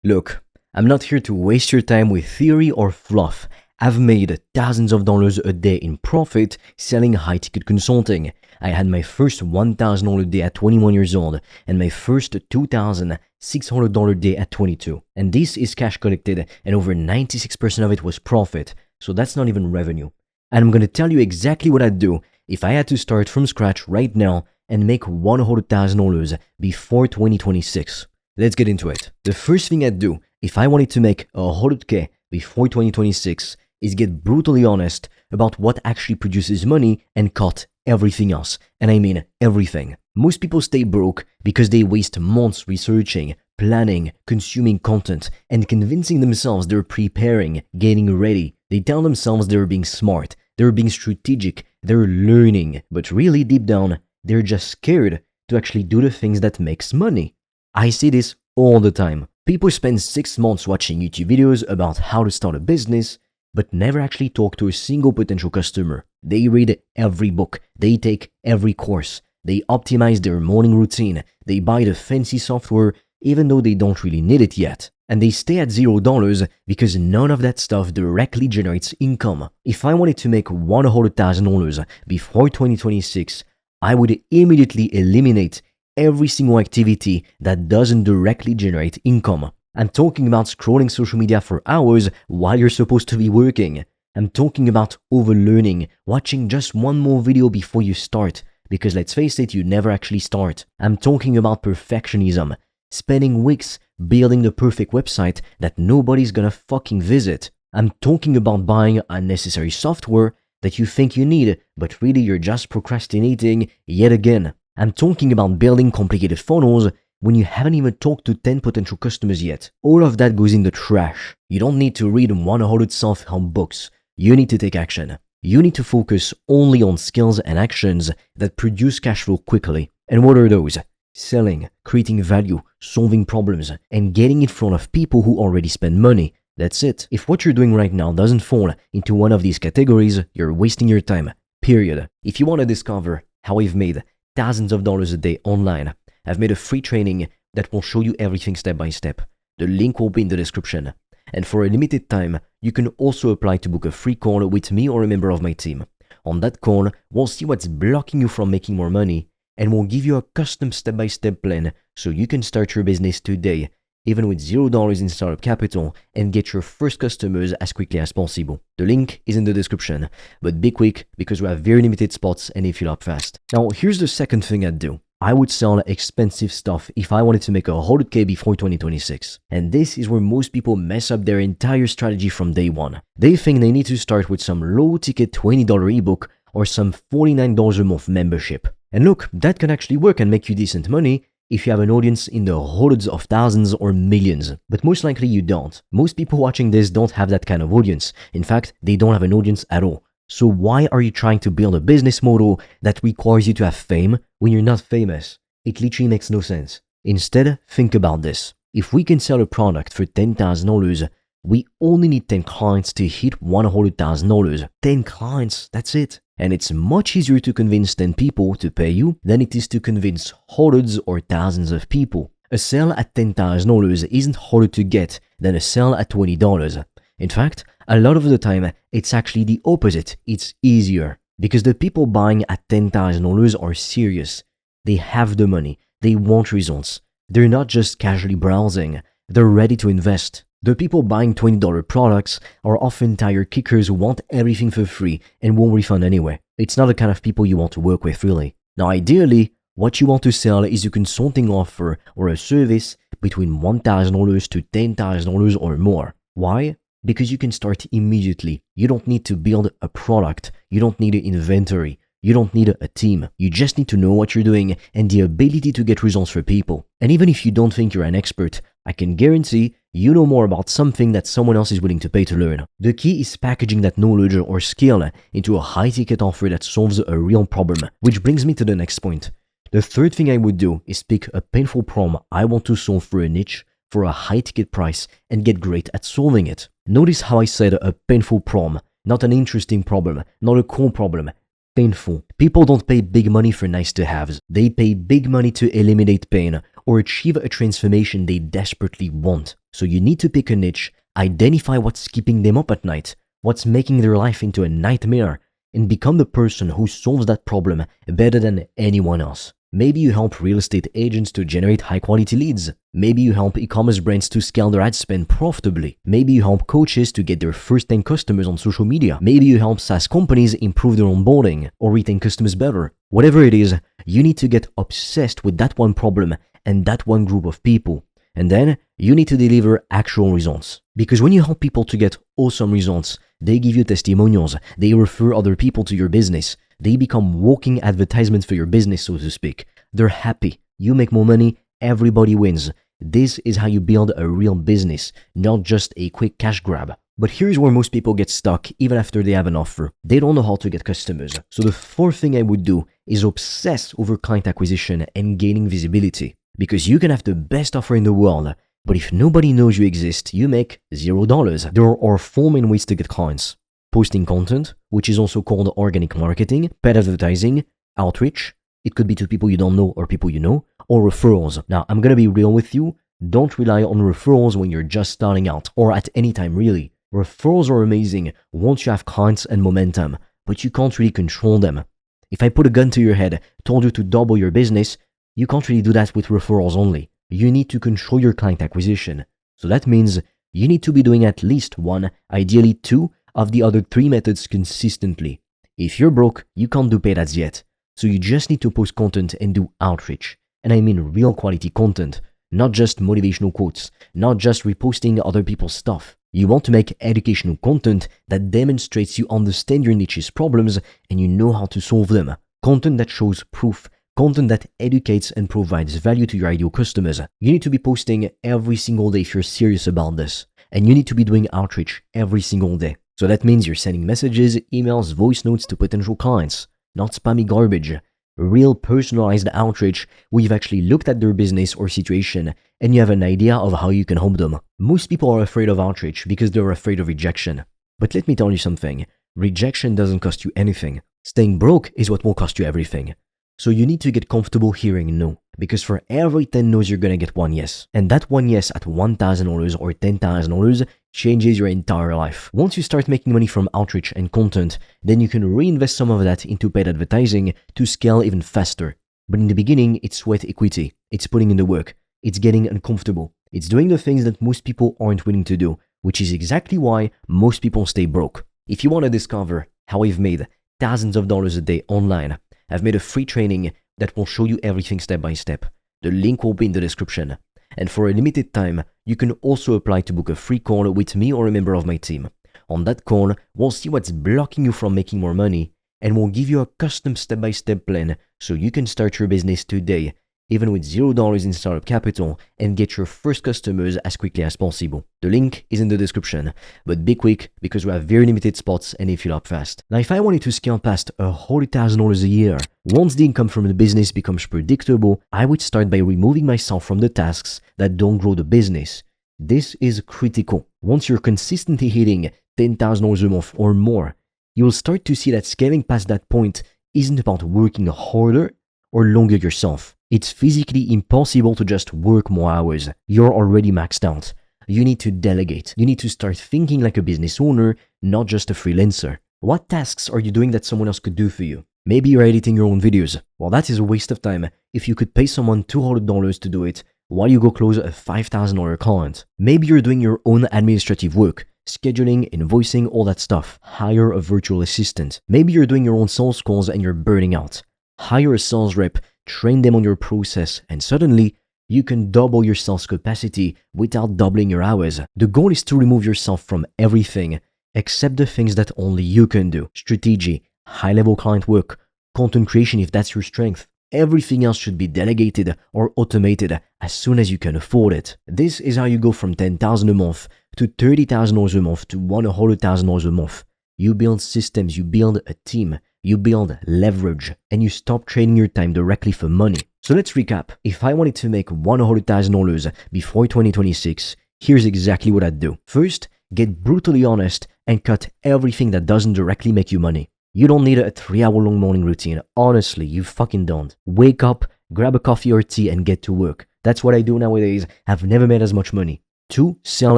Look, I'm not here to waste your time with theory or fluff. I've made thousands of dollars a day in profit selling high-ticket consulting. I had my first $1,000 day at 21 years old and my first $2,600 day at 22. And this is cash collected and over 96% of it was profit. So that's not even revenue. And I'm going to tell you exactly what I'd do if I had to start from scratch right now and make $100,000 before 2026. Let's get into it. The first thing I'd do if I wanted to make $100K before 2026 is get brutally honest about what actually produces money and cut everything else. And I mean everything. Most people stay broke because they waste months researching, planning, consuming content, and convincing themselves they're preparing, getting ready. They tell themselves they're being smart, they're being strategic, they're learning, but really deep down, they're just scared to actually do the things that makes money. I see this all the time. People spend 6 months watching YouTube videos about how to start a business, but never actually talk to a single potential customer. They read every book, they take every course, they optimize their morning routine, they buy the fancy software even though they don't really need it yet. And they stay at $0 because none of that stuff directly generates income. If I wanted to make $100,000 before 2026, I would immediately eliminate every single activity that doesn't directly generate income. I'm talking about scrolling social media for hours while you're supposed to be working. I'm talking about overlearning, watching just one more video before you start, because let's face it, you never actually start. I'm talking about perfectionism, spending weeks building the perfect website that nobody's gonna fucking visit. I'm talking about buying unnecessary software that you think you need, but really you're just procrastinating yet again. I'm talking about building complicated funnels when you haven't even talked to 10 potential customers yet. All of that goes in the trash. You don't need to read 100 self-help books. You need to take action. You need to focus only on skills and actions that produce cash flow quickly. And what are those? Selling, creating value, solving problems, and getting in front of people who already spend money. That's it. If what you're doing right now doesn't fall into one of these categories, you're wasting your time. Period. If you want to discover how I've made thousands of dollars a day online, I've made a free training that will show you everything step by step. The link will be in the description. And for a limited time, you can also apply to book a free call with me or a member of my team. On that call, we'll see what's blocking you from making more money, and we'll give you a custom step-by-step plan so you can start your business today, even with $0 in startup capital, and get your first customers as quickly as possible. The link is in the description, but be quick because we have very limited spots and they fill up fast. Now, here's the second thing I'd do. I would sell expensive stuff if I wanted to make $100K before 2026. And this is where most people mess up their entire strategy from day one. They think they need to start with some low-ticket $20 ebook or some $49 a month membership. And look, that can actually work and make you decent money if you have an audience in the hundreds of thousands or millions. But most likely you don't. Most people watching this don't have that kind of audience. In fact, they don't have an audience at all. So why are you trying to build a business model that requires you to have fame when you're not famous? It literally makes no sense. Instead, think about this. If we can sell a product for $10,000, we only need 10 clients to hit $100,000. 10 clients, that's it. And it's much easier to convince 10 people to pay you than it is to convince hundreds or thousands of people. A sale at $10,000 isn't harder to get than a sale at $20. In fact, a lot of the time, it's actually the opposite. It's easier. Because the people buying at $10,000 are serious. They have the money. They want results. They're not just casually browsing. They're ready to invest. The people buying $20 products are often tire kickers who want everything for free and won't refund anyway. It's not the kind of people you want to work with, really. Now, ideally, what you want to sell is a consulting offer or a service between $1,000 to $10,000 or more. Why? Because you can start immediately. You don't need to build a product. You don't need an inventory. You don't need a team. You just need to know what you're doing and the ability to get results for people. And even if you don't think you're an expert, I can guarantee you know more about something that someone else is willing to pay to learn. The key is packaging that knowledge or skill into a high-ticket offer that solves a real problem. Which brings me to the next point. The third thing I would do is pick a painful problem I want to solve for a niche, for a high-ticket price, and get great at solving it. Notice how I said a painful problem, not an interesting problem, not a cool problem. Painful. People don't pay big money for nice to haves. They pay big money to eliminate pain or achieve a transformation they desperately want. So you need to pick a niche, identify what's keeping them up at night, what's making their life into a nightmare, and become the person who solves that problem better than anyone else. Maybe you help real estate agents to generate high-quality leads. Maybe you help e-commerce brands to scale their ad spend profitably. Maybe you help coaches to get their first-time customers on social media. Maybe you help SaaS companies improve their onboarding or retain customers better. Whatever it is, you need to get obsessed with that one problem and that one group of people. And then you need to deliver actual results. Because when you help people to get awesome results, they give you testimonials, they refer other people to your business, they become walking advertisements for your business, so to speak. They're happy, you make more money, everybody wins. This is how you build a real business, not just a quick cash grab. But here's where most people get stuck even after they have an offer. They don't know how to get customers. So the fourth thing I would do is obsess over client acquisition and gaining visibility. Because you can have the best offer in the world, but if nobody knows you exist, you make $0. There are 4 main ways to get clients. Posting content, which is also called organic marketing, paid advertising, outreach, it could be to people you don't know or people you know, or referrals. Now, I'm gonna be real with you, don't rely on referrals when you're just starting out, or at any time really. Referrals are amazing once you have clients and momentum, but you can't really control them. If I put a gun to your head, told you to double your business, you can't really do that with referrals only. You need to control your client acquisition. So that means you need to be doing at least 1, ideally 2, of the other 3 methods consistently. If you're broke, you can't do paid ads yet. So you just need to post content and do outreach. And I mean real quality content, not just motivational quotes, not just reposting other people's stuff. You want to make educational content that demonstrates you understand your niche's problems and you know how to solve them. Content that shows proof, content that educates and provides value to your ideal customers. You need to be posting every single day if you're serious about this. And you need to be doing outreach every single day. So that means you're sending messages, emails, voice notes to potential clients, not spammy garbage. Real personalized outreach where you've actually looked at their business or situation and you have an idea of how you can help them. Most people are afraid of outreach because they're afraid of rejection. But let me tell you something, rejection doesn't cost you anything. Staying broke is what will cost you everything. So you need to get comfortable hearing no, because for every 10 no's you're gonna get 1 yes. And that 1 yes at $1,000 or $10,000 changes your entire life. Once you start making money from outreach and content, then you can reinvest some of that into paid advertising to scale even faster. But in the beginning, it's sweat equity. It's putting in the work. It's getting uncomfortable. It's doing the things that most people aren't willing to do, which is exactly why most people stay broke. If you want to discover how I've made thousands of dollars a day online, I've made a free training that will show you everything step by step. The link will be in the description. And for a limited time, you can also apply to book a free call with me or a member of my team. On that call, we'll see what's blocking you from making more money, and we'll give you a custom step-by-step plan so you can start your business today, even with $0 in startup capital, and get your first customers as quickly as possible. The link is in the description, but be quick because we have very limited spots and they fill up fast. Now, if I wanted to scale past $100,000 a year, once the income from the business becomes predictable, I would start by removing myself from the tasks that don't grow the business. This is critical. Once you're consistently hitting $10,000 a month or more, you'll start to see that scaling past that point isn't about working harder or longer yourself. It's physically impossible to just work more hours. You're already maxed out. You need to delegate. You need to start thinking like a business owner, not just a freelancer. What tasks are you doing that someone else could do for you? Maybe you're editing your own videos. Well, that is a waste of time if you could pay someone $200 to do it while you go close a $5,000 client. Maybe you're doing your own administrative work, scheduling, invoicing, all that stuff. Hire a virtual assistant. Maybe you're doing your own sales calls and you're burning out. Hire a sales rep, train them on your process, and suddenly you can double your sales capacity without doubling your hours. The goal is to remove yourself from everything except the things that only you can do. Strategy, high-level client work, content creation if that's your strength. Everything else should be delegated or automated as soon as you can afford it. This is how you go from $10,000 a month to $30,000 a month to $100,000 a month. You build systems, you build a team, you build leverage, and you stop trading your time directly for money. So let's recap. If I wanted to make $100,000 before 2026, here's exactly what I'd do. First, get brutally honest and cut everything that doesn't directly make you money. You don't need a 3-hour-long morning routine. Honestly, you fucking don't. Wake up, grab a coffee or tea and get to work. That's what I do nowadays. I've never made as much money. 2. Sell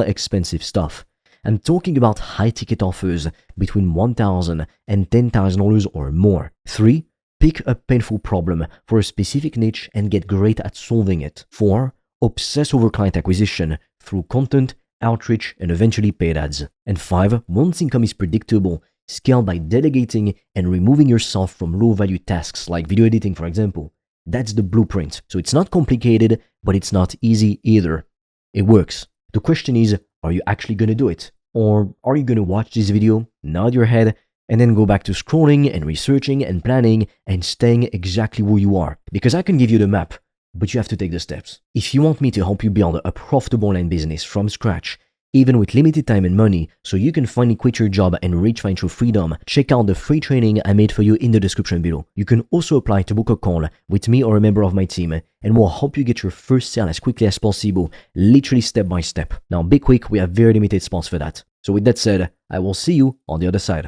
expensive stuff. I'm talking about high ticket offers between $1,000 and $10,000 or more. 3. Pick a painful problem for a specific niche and get great at solving it. 4. Obsess over client acquisition through content, outreach, and eventually paid ads. And 5. Once income is predictable, scale by delegating and removing yourself from low-value tasks like video editing, for example. That's the blueprint. So it's not complicated, but it's not easy either. It works. The question is, are you actually going to do it? Or are you going to watch this video, nod your head, and then go back to scrolling and researching and planning and staying exactly where you are? Because I can give you the map, but you have to take the steps. If you want me to help you build a profitable online business from scratch, even with limited time and money, so you can finally quit your job and reach financial freedom, check out the free training I made for you in the description below. You can also apply to book a call with me or a member of my team, and we'll help you get your first sale as quickly as possible, literally step by step. Now be quick, we have very limited spots for that. So with that said, I will see you on the other side.